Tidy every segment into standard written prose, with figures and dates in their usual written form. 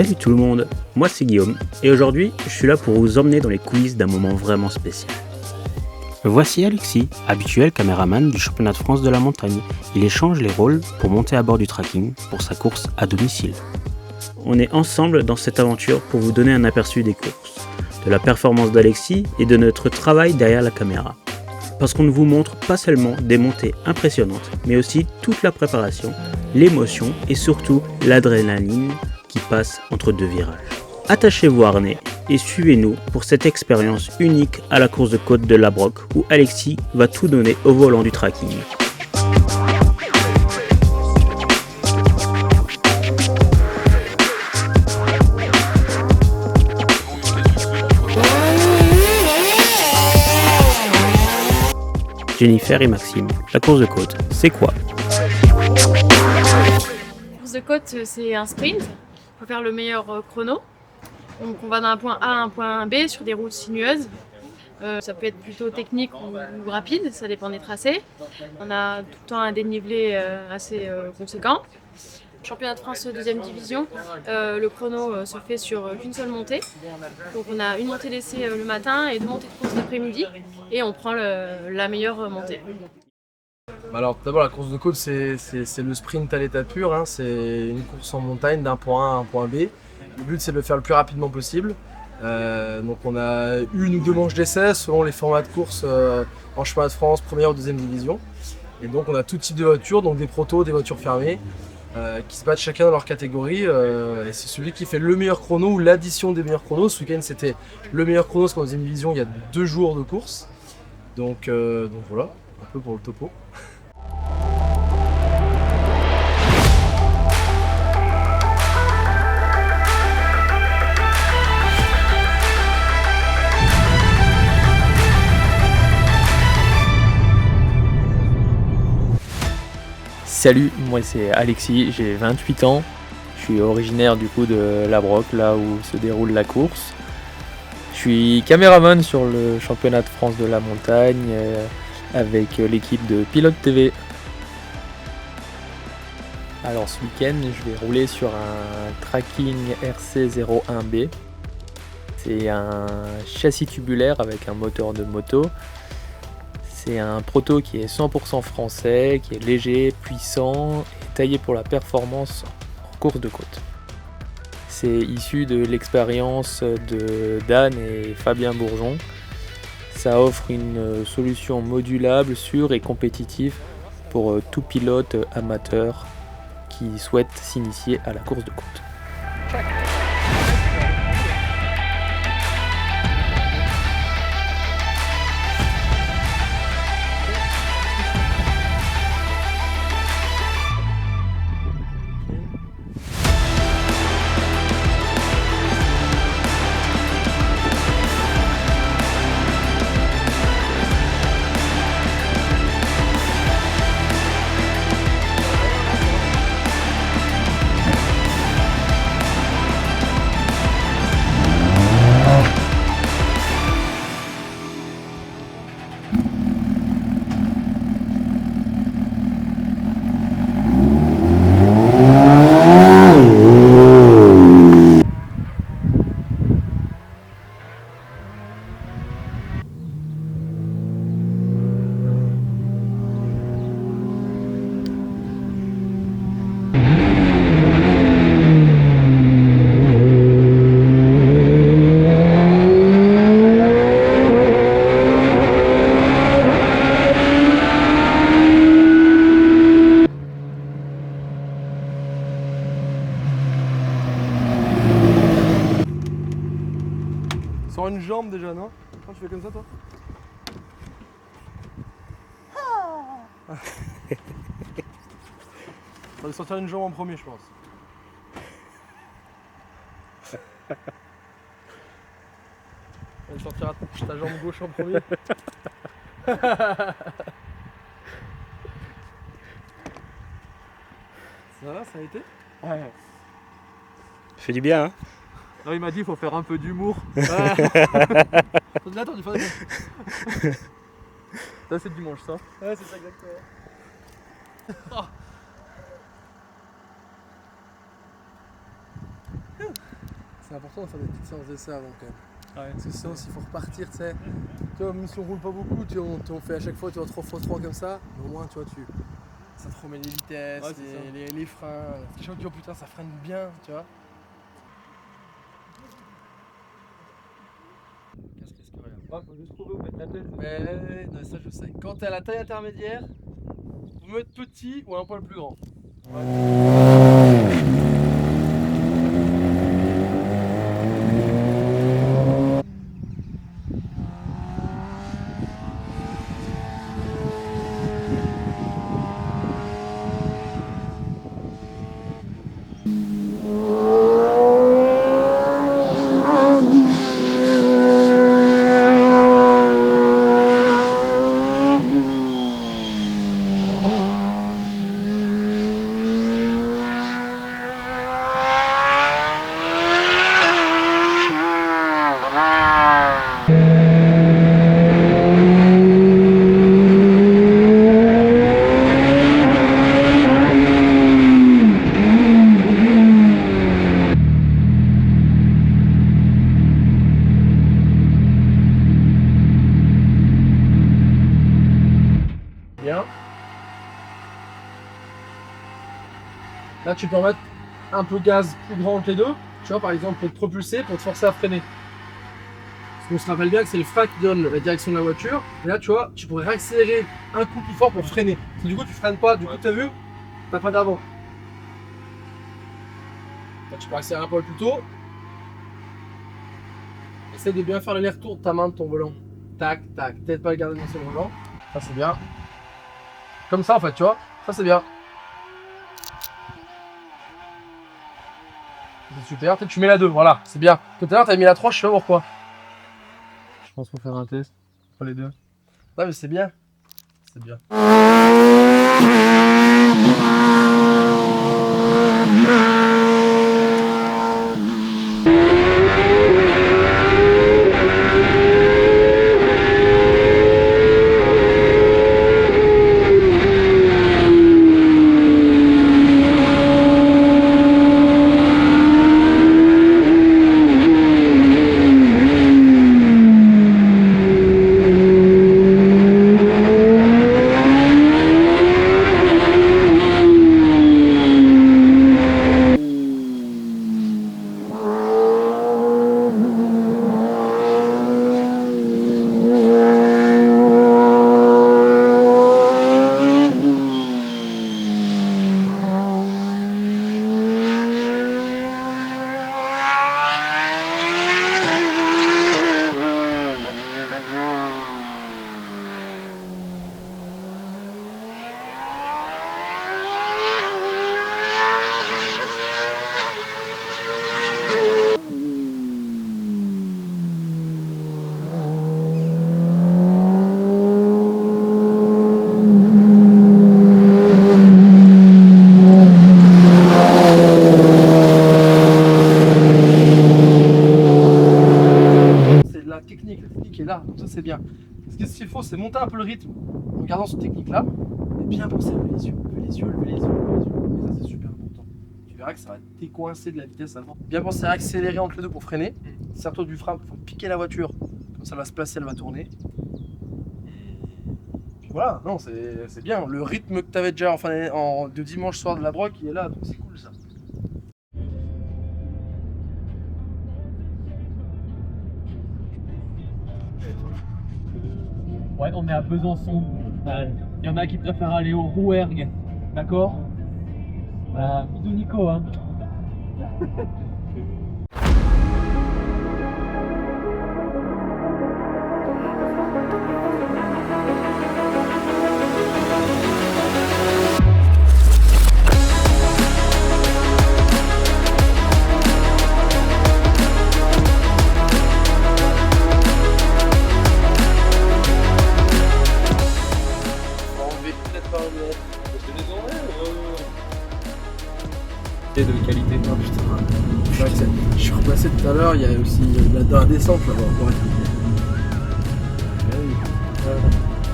Salut tout le monde, moi c'est Guillaume et aujourd'hui je suis là pour vous emmener dans les coulisses d'un moment vraiment spécial. Voici Alexis, habituel caméraman du championnat de France de la montagne. Il échange les rôles pour monter à bord du trekking pour sa course à domicile. On est ensemble dans cette aventure pour vous donner un aperçu des courses, de la performance d'Alexis et de notre travail derrière la caméra. Parce qu'on ne vous montre pas seulement des montées impressionnantes, mais aussi toute la préparation, l'émotion et surtout l'adrénaline qui passe entre deux virages. Attachez-vous harnais et suivez-nous pour cette expérience unique à la course de côte de Labroque où Alexis va tout donner au volant du trekking. Jennifer et Maxime, la course de côte, c'est quoi ? La course de côte, c'est un sprint. Il faut faire le meilleur chrono. Donc on va d'un point A à un point B sur des routes sinueuses. Ça peut être plutôt technique ou rapide, ça dépend des tracés. On a tout le temps un dénivelé assez conséquent. Championnat de France deuxième division, le chrono se fait sur qu'une seule montée. Donc on a une montée d'essai le matin et deux montées de course l'après-midi et on prend la meilleure montée. Alors d'abord la course de côte c'est le sprint à l'état pur, hein. C'est une course en montagne d'un point A à un point B. Le but c'est de le faire le plus rapidement possible. Donc on a une ou deux manches d'essai selon les formats de course en championnat de France, première ou deuxième division. Et donc on a tout type de voitures, donc des protos, des voitures fermées, qui se battent chacun dans leur catégorie. Et c'est celui qui fait le meilleur chrono ou l'addition des meilleurs chronos. Ce week-end c'était le meilleur chrono, parce qu'en deuxième division il y a 2 jours de course. Donc voilà, un peu pour le topo. Salut, moi c'est Alexis, j'ai 28 ans, je suis originaire du coup de Labroque, là où se déroule la course. Je suis caméraman sur le championnat de France de la montagne avec l'équipe de Pilote TV. Alors ce week-end, je vais rouler sur un Tracking RC01B. C'est un châssis tubulaire avec un moteur de moto. C'est un proto qui est 100% français, qui est léger, puissant et taillé pour la performance en course de côte. C'est issu de l'expérience de Dan et Fabien Bourgeon. Ça offre une solution modulable, sûre et compétitive pour tout pilote amateur qui souhaite s'initier à la course de côte. Sors une jambe déjà, non? Quand tu fais comme ça, toi? Faut sortir une jambe en premier, je pense. On sortira ta jambe gauche en premier. Ça va, ça a été? Ouais. Ça fait du bien, hein? Non, il m'a dit qu'il faut faire un peu d'humour. Attends, du fond. Ça, c'est dimanche, ça? Ouais, c'est ça, exactement. C'est important de faire des petites séances d'essai avant quand même. Ouais. Parce que sinon, s'il faut repartir, tu sais, même si on roule pas beaucoup, on fait à chaque fois 3x3 comme ça, mais au moins, tu vois, ça te remet les vitesses, Ouais, les freins. Tu vois, oh, putain, ça freine bien, tu vois. Ouais, faut juste trouver où mettre la tête. Mais non, ça je sais. Quand t'es à la taille intermédiaire, faut mieux être petit ou un poil plus grand. Bien. Là, tu peux mettre un peu de gaz plus grand entre les deux. Tu vois, par exemple, pour te propulser, pour te forcer à freiner. Parce qu'on se rappelle bien que c'est le frein qui donne la direction de la voiture. Et là, tu vois, tu pourrais réaccélérer un coup plus fort pour freiner. Parce que du coup, tu freines pas. Du coup, tu as vu, t'as pas d'avant. Là, tu peux accélérer un poil plus tôt. Essaye de bien faire l'aller-retour de ta main de ton volant. Tac, tac. Peut-être pas le garder dans le volant. Ça, c'est bien. Comme ça, en fait, tu vois. Ça, c'est bien. C'est super. Tu mets la 2, voilà, c'est bien. Tout à l'heure, t'avais mis la 3, je sais pas pourquoi. Je pense qu'il faut faire un test. Pas les deux. Ouais, mais c'est bien. C'est bien. Technique est là, donc ça c'est bien. Ce qu'il faut, c'est monter un peu le rythme en gardant cette technique là et bien penser à lever les yeux, lever les yeux, lever les yeux, lever les yeux. Et ça c'est super important. Tu verras que ça va décoincer de la vitesse avant. Bien penser à accélérer entre les deux pour freiner. Sers-toi du frein pour piquer la voiture, comme ça elle va se placer, elle va tourner. Et puis voilà, non, c'est bien. Le rythme que tu avais déjà de dimanche soir de la broc, il est là, donc c'est cool ça. Ouais, on est à Besançon. Il y en a qui préfèrent aller au Rouergue, d'accord? Bisous Nico, hein. De qualité. Oh putain, je suis repassé tout à l'heure, il y a aussi la descente là-bas pour être.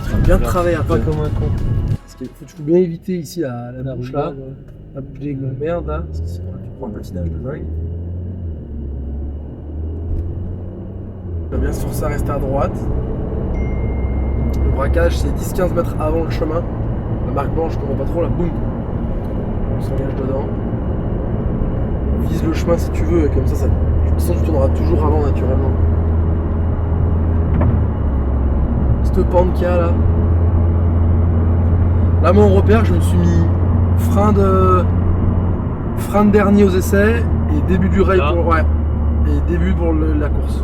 Tu vas bien travailler après. Pas comme un con. Parce qu'il faut bien éviter ici la bouche là, la bouche de merde là, parce que sinon tu prends un patinage de dingue. On va bien se forcer à rester à droite. Le braquage, c'est 10-15 mètres avant le chemin. La marque blanche, qu'on voit pas trop, là, boum. On s'engage dedans. Vise le chemin si tu veux, et comme ça, sinon tu tourneras toujours avant naturellement. Cette pente qu'il y a là. Là, mon repère, je me suis mis frein de dernier aux essais et début du rail pour. Ouais. Et début pour la course.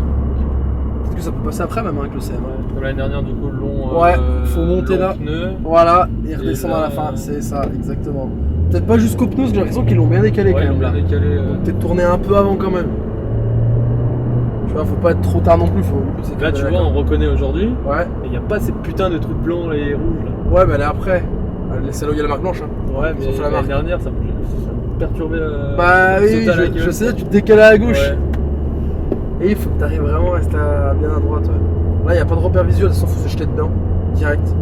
Peut-être que ça peut passer après même avec le CM. Ouais, comme l'année dernière, du coup, long. Ouais, faut monter long là. Pneu. Voilà, et redescendre à la fin. C'est ça, exactement. Peut-être pas jusqu'au pneu, parce que j'ai l'impression qu'ils l'ont bien décalé Ouais, quand même là. décalé, Peut-être tourner un peu avant quand même. Tu vois, faut pas être trop tard non plus. Là, tu vois, on reconnaît aujourd'hui. Ouais. Et il n'y a pas ces putains de trucs blancs et rouges là. Ouais, mais elle est après. C'est là où il y a la marque blanche. Hein. Ouais, mais Sauf la l'année marque. dernière, ça me perturbait. Bah oui, sauter à la gueule. je sais, tu te décales à la gauche. Ouais. Et il faut que tu arrives vraiment à rester bien à droite. Ouais. Là, il n'y a pas de repère visuel, sauf faut se jeter dedans, direct.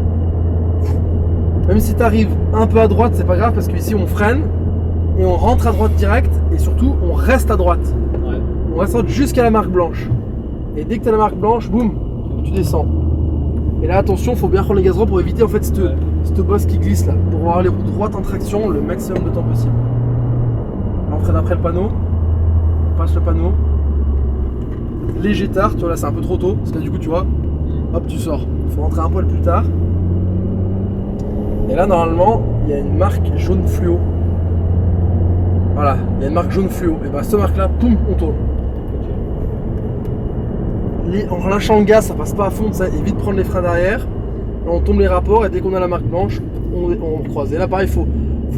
Même si tu arrives un peu à droite, c'est pas grave parce qu'ici on freine et on rentre à droite direct et surtout on reste à droite. Ouais. On reste à droite jusqu'à la marque blanche. Et dès que tu as la marque blanche, boum, tu descends. Et là, attention, faut bien prendre les gazerons pour éviter en fait cette bosse qui glisse là, pour avoir les roues droites en traction le maximum de temps possible. Là, on freine après le panneau, on passe le panneau. Léger tard, tu vois là c'est un peu trop tôt, parce que là, du coup tu vois, hop tu sors. Il faut rentrer un poil plus tard. Et là normalement il y a une marque jaune fluo. Voilà, il y a une marque jaune fluo. Et bah cette marque là, poum, on tourne. En relâchant le gaz, ça passe pas à fond, ça évite de prendre les freins derrière. Là on tombe les rapports et dès qu'on a la marque blanche, on croise. Et là pareil, il faut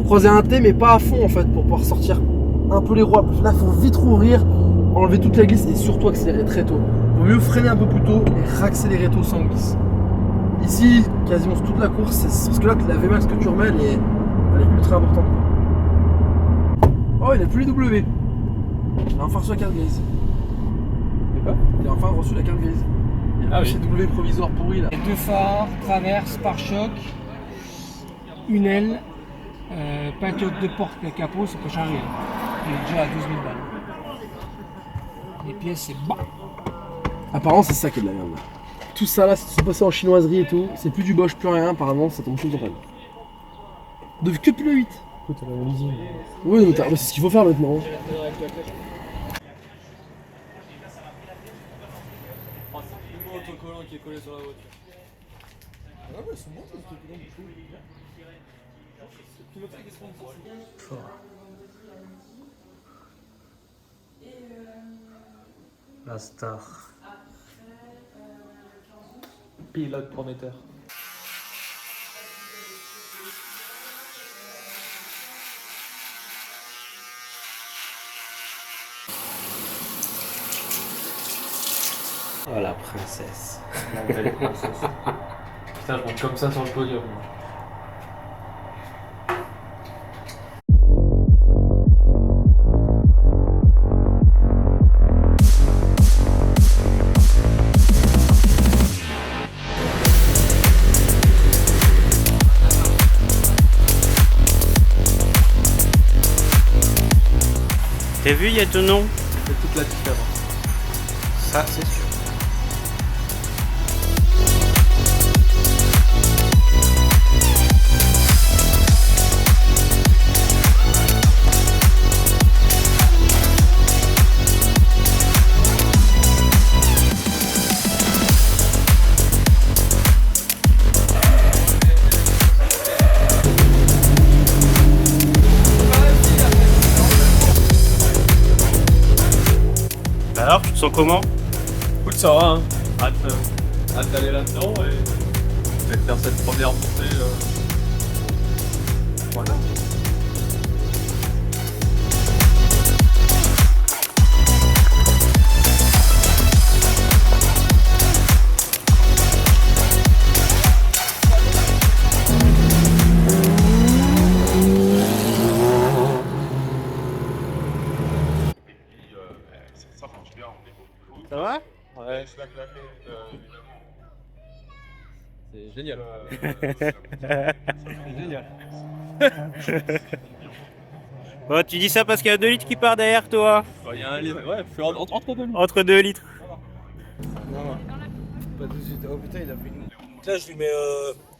croiser un T mais pas à fond en fait pour pouvoir sortir un peu les roues. Là il faut vite rouvrir, enlever toute la glisse et surtout accélérer très tôt. Il vaut mieux freiner un peu plus tôt et réaccélérer tôt sans glisse. Ici, quasiment toute la course, c'est parce que là la VMAX que tu remets, elle est ultra importante. Oh, il a plus les W. Il a enfin reçu la carte grise. Il a enfin reçu la carte grise. Il a oui. ces W provisoires pourris là. Deux phares, traverse, pare-choc, une aile, peinture de porte et capot, ça peut changer. Il est déjà à 12 000 balles. Les pièces, c'est bas. Apparemment, c'est ça qui est de la merde là. Tout ça là, c'est passé en chinoiserie et tout. C'est plus du Bosch, plus rien. Apparemment, ça tombe tout en panne. De que depuis le 8. Écoute, on a leasing. Oui, mais c'est ce qu'il faut faire maintenant. Autocollant qui est collé sur la voiture. Ah ouais, ils sont bons ces autocollants du coup. La star. Pilote prometteur. Oh la princesse. La belle princesse. Putain, je monte comme ça sur le podium. Moi. T'as vu, il y a ton nom? C'est toute la différence. Ça, c'est sûr. Alors, tu te sens comment? Écoute, ça va, hein. Hâte d'aller là-dedans et peut-être faire cette première montée. Voilà. Ça va? Ouais. C'est génial. Génial. Bon, tu dis ça parce qu'il y a 2 litres qui part derrière toi. Il y a un litre, ouais, entre deux litres. Entre 2 litres. Non, Pas tout de suite. Oh putain, il a fait une. Donc là, je lui mets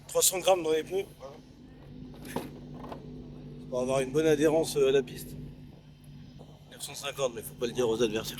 300 grammes dans les pneus. Pour avoir une bonne adhérence à la piste. 950, mais faut pas le dire aux adversaires.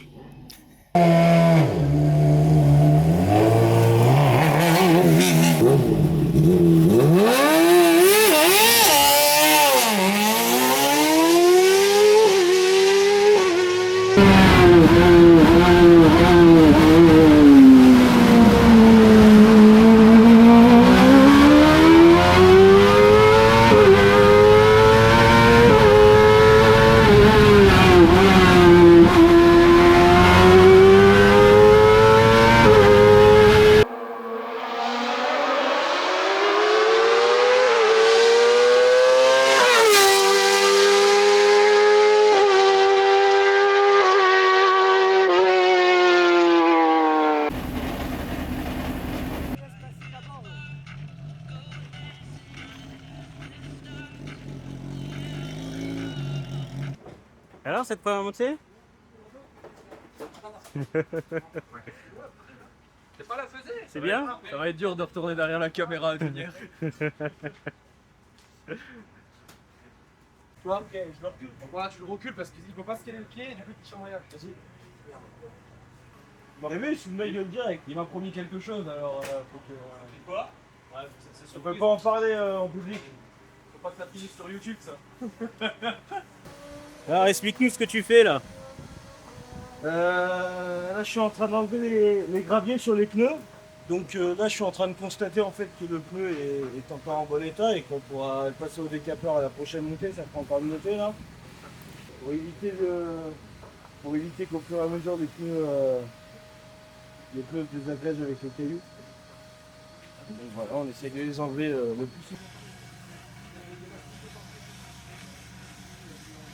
Alors, cette première montée? C'est bien? Ça va être dur de retourner derrière la caméra à venir. Tu vois, ok, je le recule. Voilà, tu le recules parce qu'il peut pas scaler le pied et du coup tu changes rien. Vas-y. Vous m'avez vu, je suis le gueule direct. Il m'a promis quelque chose alors faut que. Quoi? Ouais, c'est On peut pas en parler en public. Faut pas que ça finisse sur YouTube ça. Alors, explique-nous ce que tu fais là. Là, je suis en train d'enlever les graviers sur les pneus. Donc là, je suis en train de constater en fait que le pneu est encore en bon état et qu'on pourra passer au décapeur à la prochaine montée. Ça prend encore une montée là. Pour éviter qu'au fur et à mesure les pneus se désagrègent avec le caillou. Donc voilà, on essaie de les enlever le plus souvent.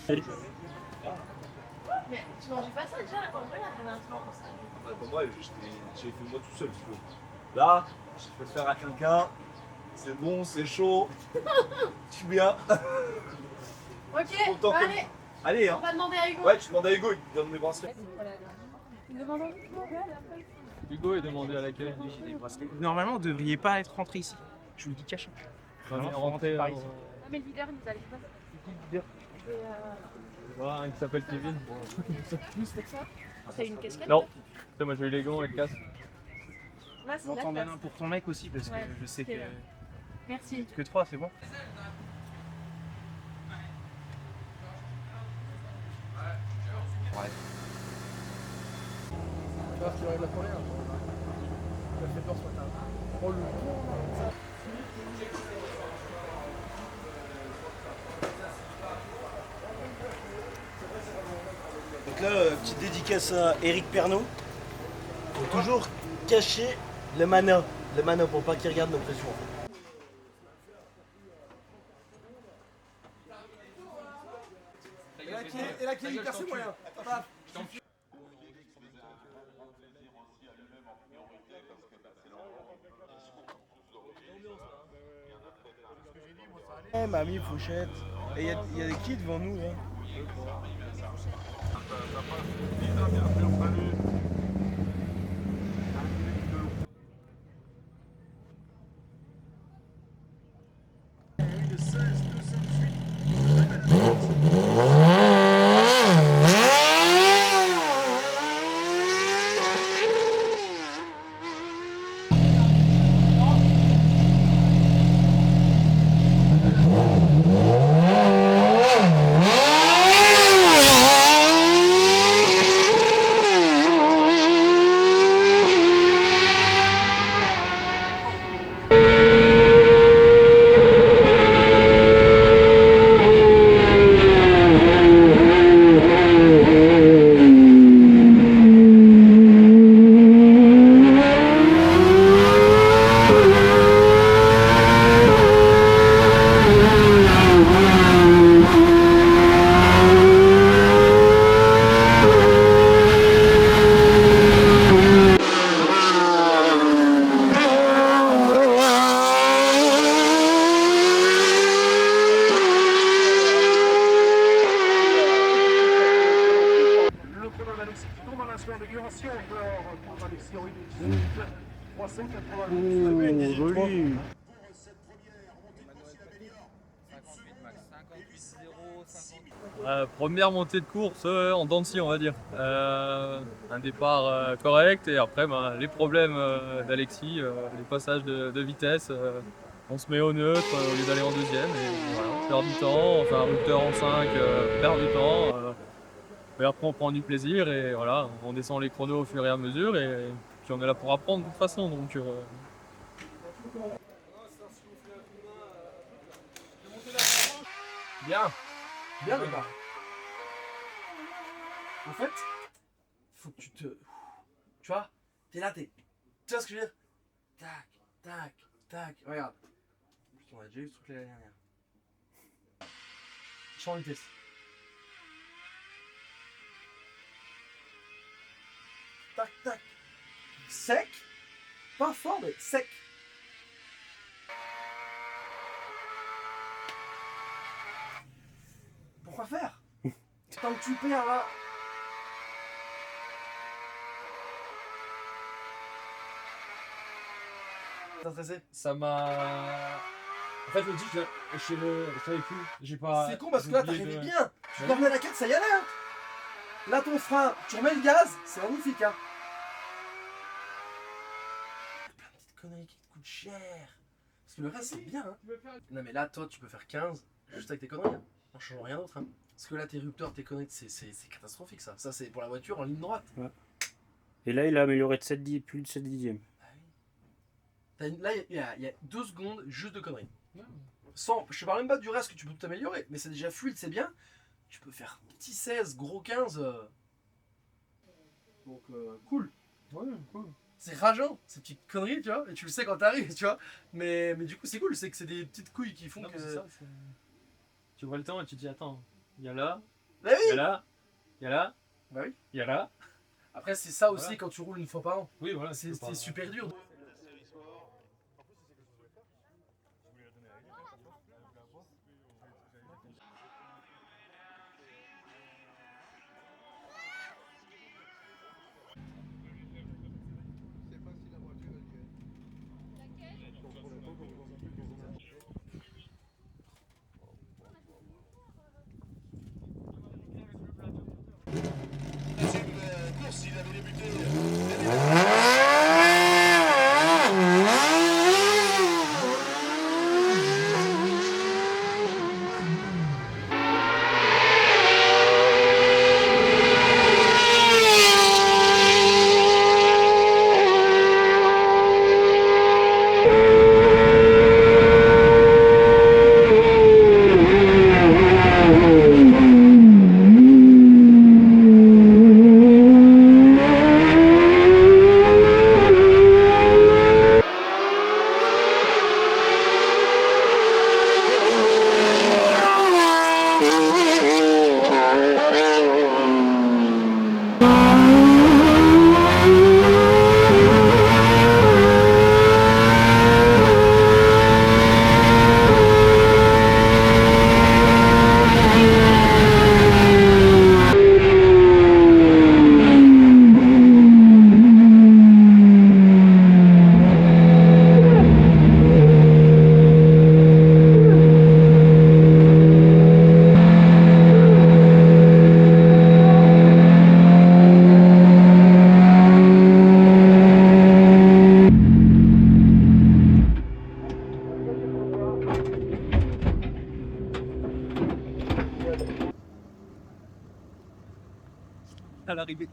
Mais tu mangeais pas ça déjà la cambouille la première fois comme ça? Pour moi, j'ai fait moi tout seul. Là, je peux faire à quelqu'un. C'est bon, c'est chaud. Tu viens. Ok, Content bah comme- allez, Allez, on hein. va demander à Hugo. Ouais, tu demandes à Hugo, il te donne mes bracelets. Il demande à Hugo. Hugo est demandé à laquelle? Normalement, vous ne devriez pas être rentré ici. Je vous le dis caché. On est rentré par ici. Ah, mais le leader nous allait pas. Voilà, un qui s'appelle Kevin. T'as une casquette? Non, moi j'ai eu les gants et le casque. Là, c'est J'en la t'en donne classe. un pour ton mec aussi parce que Ouais, je sais c'est que. vrai. Merci. Que 3, c'est bon. Tu vois, tu arrives la première. Tu as fait peur ce matin. Oh le con. Donc là, petite dédicace à Eric Pernaud. Faut toujours cacher le mana. Le mana pour pas qu'il regarde nos pressions. Et là qui est hyper c'est moyen. Paf. Eh mamie Fouchette. Et il y a des qui devant nous là? Joli. Première montée de course en dents de scie, on va dire. Un départ correct et après les problèmes d'Alexis, les passages de vitesse. On se met au neutre au lieu d'aller en deuxième et voilà, on perd du temps, enfin un routeur en 5 perd du temps. Mais après on prend du plaisir et voilà, on descend les chronos au fur et à mesure et puis on est là pour apprendre de toute façon. Donc, Bien. Bien le bas. En fait, faut que tu vois, t'es là, tu vois ce que je veux dire? Tac, tac, tac. Regarde. On a déjà eu ce truc l'année dernière. Change de vitesse. Tac, tac. Sec. Pas fort, mais sec. Pourquoi faire? Tant que tu perds là. T'as stressé? ça m'a. En fait, l'autre dit, je savais plus. J'ai pas. C'est con parce que là oublié t'arrivais de- bien. Tu Ouais. dormais à la 4, ça y allait. Hein. Là ton frein, tu remets le gaz, c'est magnifique. Hein. Plein de petites conneries qui te coûtent cher. Parce que le reste c'est bien. Hein. Non mais là toi tu peux faire 15 juste avec tes conneries. Hein. En changeant rien d'autre. Hein. Parce que là tes rupteurs, tes conneries, c'est catastrophique ça. Ça c'est pour la voiture en ligne droite. Et là, il a amélioré de 7 plus de 7 dixièmes. Là il y a 2 secondes juste de conneries. Sans, je te parle même pas du reste que tu peux t'améliorer, mais c'est déjà fluide, c'est bien. Tu peux faire petit 16, gros 15. Donc cool. Ouais, cool. C'est rageant, ces petites conneries, tu vois, et tu le sais quand t'arrives, tu vois. Mais du coup c'est cool, c'est que c'est des petites couilles qui font Non, que... mais c'est ça, tu vois le temps et tu te dis, attends, il y a là, Bah il y a oui. là, il y a là, Bah oui. il y a là. Après c'est ça aussi Voilà. quand tu roules une fois par an. Oui, voilà. C'est super dur. À l'arrivée.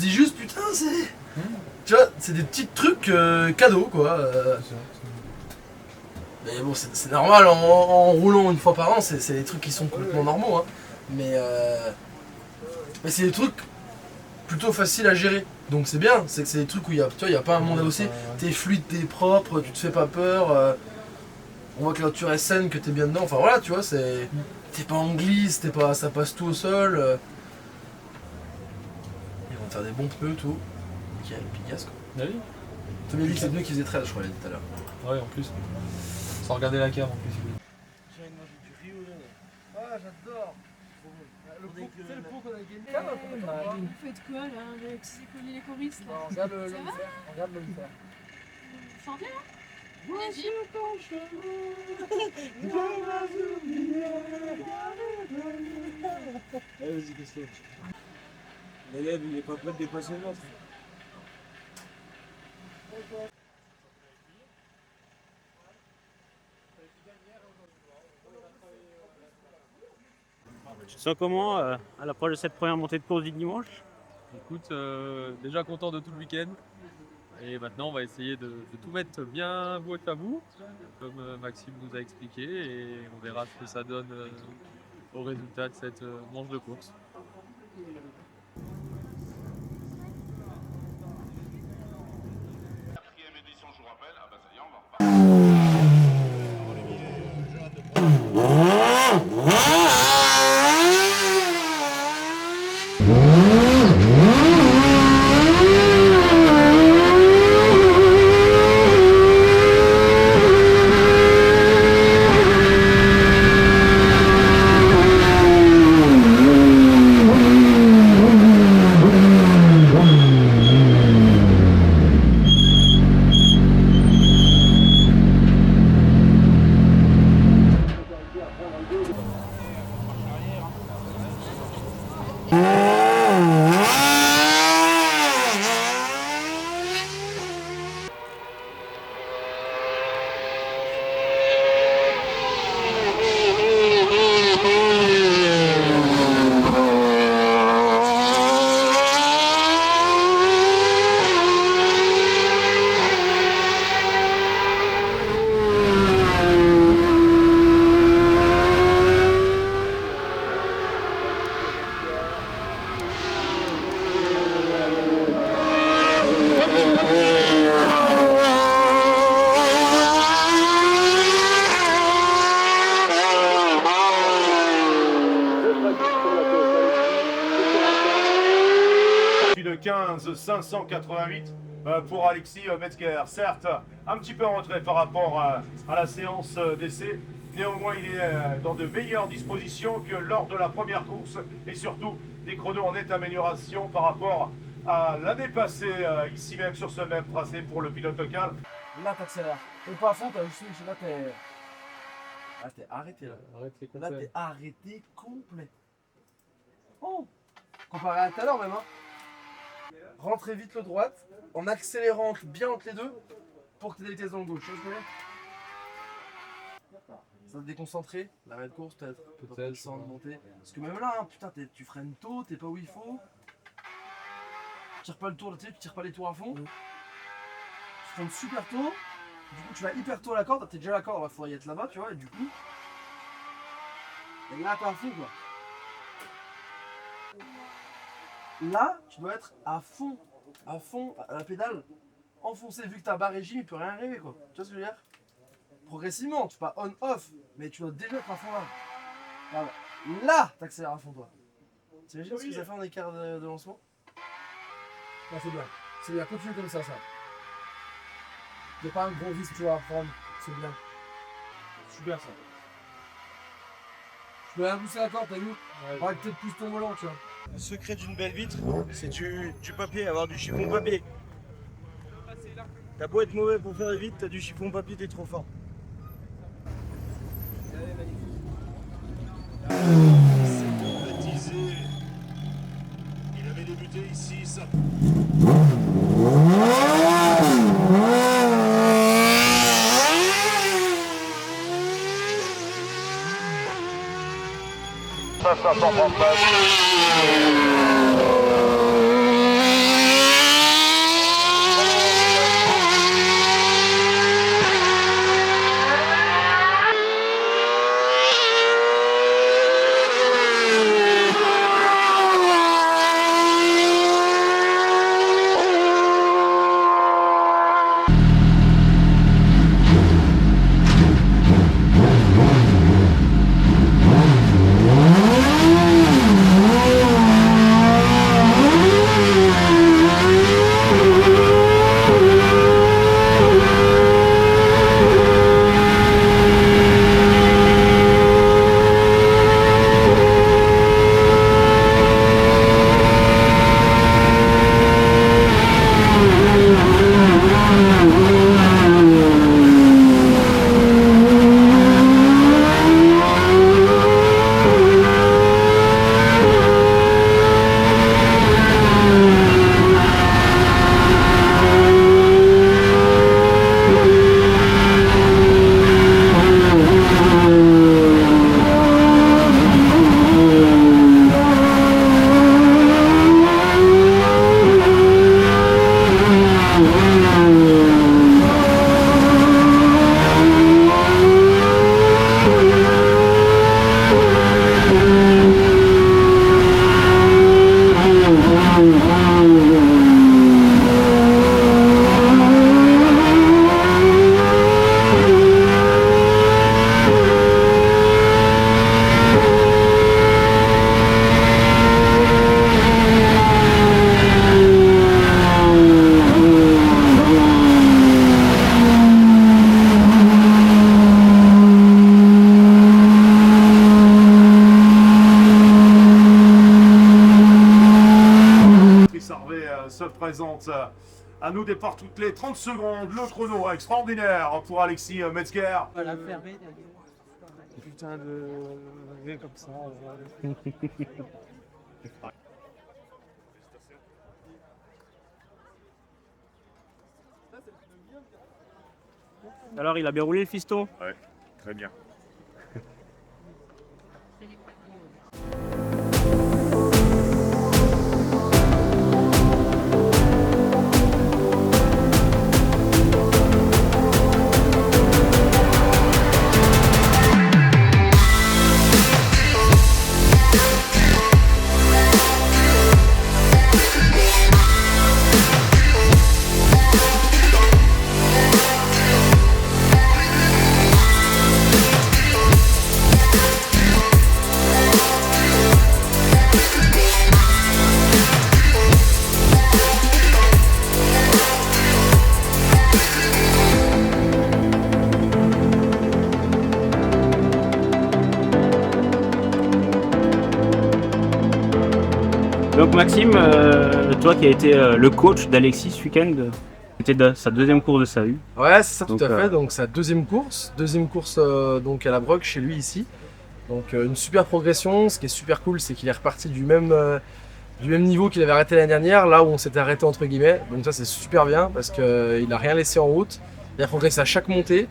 dit juste putain c'est... Tu vois, c'est des petits trucs cadeaux quoi. Mais bon c'est normal en roulant une fois par an, c'est des trucs qui sont complètement normaux hein. Mais c'est des trucs plutôt faciles à gérer. Donc c'est bien, c'est que c'est des trucs où il y a pas un monde à bosser, t'es fluide, t'es propre, tu te fais pas peur, on voit que la voiture est saine, que t'es bien dedans, enfin voilà tu vois, t'es pas en glisse, ça passe tout au sol. Ils vont te faire des bons pneus tout, nickel, Pigas quoi. Ah oui. Tom m'a dit que c'est le pneu qui faisait trail je crois, il a dit tout à l'heure. Ouais, en plus. Sans regarder la cave en plus. J'ai envie de manger du riz au lait. Ah j'adore. C'est le pot qu'on a gagné. Vous faites quoi là, les petits écoliers, les choristes là? Regarde le faire, regarde le faire. Vous chantez là? Voici ton chemin, dans la Allez, vas-y, qu'est-ce que c'est? L'élève, il est pas prêt de dépasser l'autre. Tu te sens comment à l'approche de cette première montée de course du dimanche? Écoute, déjà content de tout le week-end. Et maintenant, on va essayer de tout mettre bien bout à bout, comme Maxime nous a expliqué, et on verra ce que ça donne au résultat de cette manche de course. De 15 588 pour Alexis Metzger. Certes, un petit peu en retrait par rapport à la séance d'essai. Néanmoins, il est dans de meilleures dispositions que lors de la première course et surtout des chronos en nette amélioration par rapport à l'année passée, ici même sur ce même tracé pour le pilote local. Là t'accélères, t'es pas à fond, t'as juste là t'es... Là t'es arrêté là. Là t'es arrêté complet. Oh, comparé à tout à l'heure même hein. Rentrez vite le droite, en accélérant bien entre les deux, pour que tu aies des vitesses dans le gauche. Tu vois ce que je veux dire ? Ça te déconcentrer, l'arrêt de course peut-être, descendre, monter. Parce que même là, hein, putain, tu freines tôt, t'es pas où il faut. Tu tires pas le tour, tu tires pas les tours à fond. Tu freines super tôt, du coup tu vas hyper tôt à la corde, t'es déjà à la corde, il va falloir y être là-bas, tu vois, et du coup... Et là t'es à fond quoi. Là, tu dois être à fond à la pédale, enfoncé, vu que ta barre régime, il peut rien arriver quoi. Tu vois ce que je veux dire? Progressivement, tu pas on-off, mais tu dois déjà être à fond là. Voilà. Là, t'accélères à fond toi. T'imagines ce que ça fait en écart de lancement? Ah, c'est bien. C'est bien, continue comme ça. Y'a pas un gros risque tu vas prendre, c'est bien. Super ça. Je peux rien pousser la corde, t'as vu? Ouais, peut-être pousse ton volant, tu vois. Le secret d'une belle vitre, c'est du papier, avoir du chiffon papier. T'as beau être mauvais pour faire des vitres, t'as du chiffon papier, t'es trop fort. C'est baptisé. Il avait débuté ici, ça. Ça, 539. se présente à nous départ toutes les 30 secondes. Le chrono extraordinaire pour Alexis Metzger. Putain de... comme ça. Alors, il a bien roulé le fiston? Ouais, très bien. Donc Maxime, toi qui as été le coach d'Alexis ce week-end, c'était sa deuxième course de sa vie. Ouais, c'est ça, Donc, tout à fait. Donc sa deuxième course donc à la Broc chez lui ici. Donc une super progression. Ce qui est super cool, c'est qu'il est reparti du même niveau qu'il avait arrêté l'année dernière, là où on s'était arrêté entre guillemets. Donc ça c'est super bien parce qu'il n'a rien laissé en route. Il a progressé à chaque montée.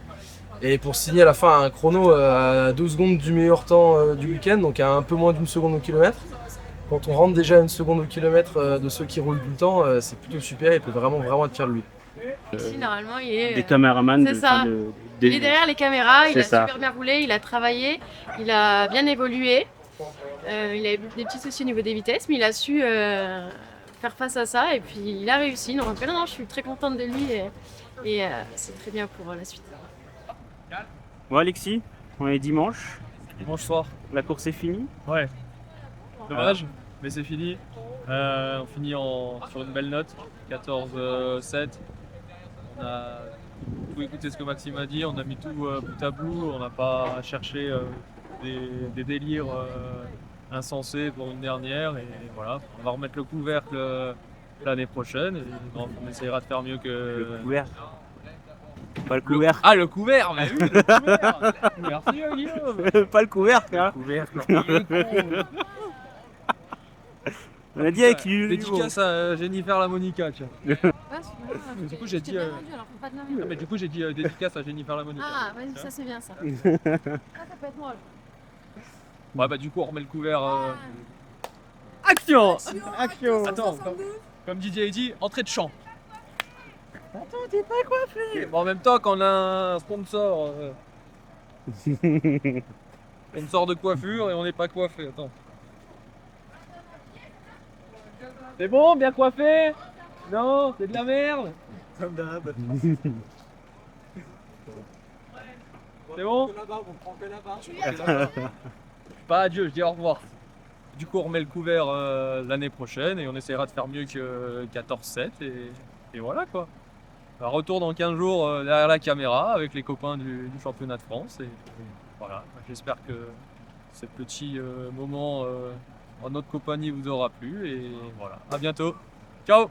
Et pour signer à la fin un chrono à 2 secondes du meilleur temps du week-end, donc à un peu moins d'une seconde au kilomètre. Quand on rentre déjà à une seconde au kilomètre de ceux qui roulent tout le temps, c'est plutôt super, il peut vraiment être fier de lui. Ici, normalement, il est, Des caméramans. c'est ça. Il est derrière les caméras, il C'est a ça. super bien roulé, il a travaillé, il a bien évolué. Il a eu des petits soucis au niveau des vitesses, mais il a su faire face à ça et puis il a réussi. Donc non, je suis très contente de lui et c'est très bien pour la suite. Bon Alexis, on est dimanche, Dimanche soir. la course est finie. Ouais. Dommage, mais c'est fini. On finit sur une belle note, 14-7. On a tout écouté ce que Maxime a dit, on a mis tout bout à bout, on n'a pas cherché des délires insensés pour une dernière. Et voilà, on va remettre le couvercle l'année prochaine et on essaiera de faire mieux que. Le couvert. Pas le couvert. Ah, le couvert, mais oui, le couvert. Merci Guillaume. Pas le couvercle, hein. On a dit avec lui. Dédicace à Jennifer la Monica, tiens. Du coup, j'ai dit, mais du coup, j'ai dit dédicace à Jennifer la Monica. Ah, vas-y, ça c'est bien ça. Ça peut être moi. Ouais, bah du coup, on remet le couvert. Action. Attends, comme Didier a dit, entrée de champ. Attends, t'es pas coiffé. Bon, en même temps, quand on a un sponsor, sponsor de coiffure et on n'est pas coiffé, attends. C'est bon, bien coiffé? Non, c'est de la merde. Comme d'hab. C'est bon? Pas adieu, je dis au revoir. Du coup, on remet le couvert l'année prochaine et on essaiera de faire mieux que 14-7 et voilà quoi. Un retour dans 15 jours derrière la caméra avec les copains du championnat de France et voilà. J'espère que ce petit moment en notre compagnie vous aura plu et voilà. À bientôt. Ciao!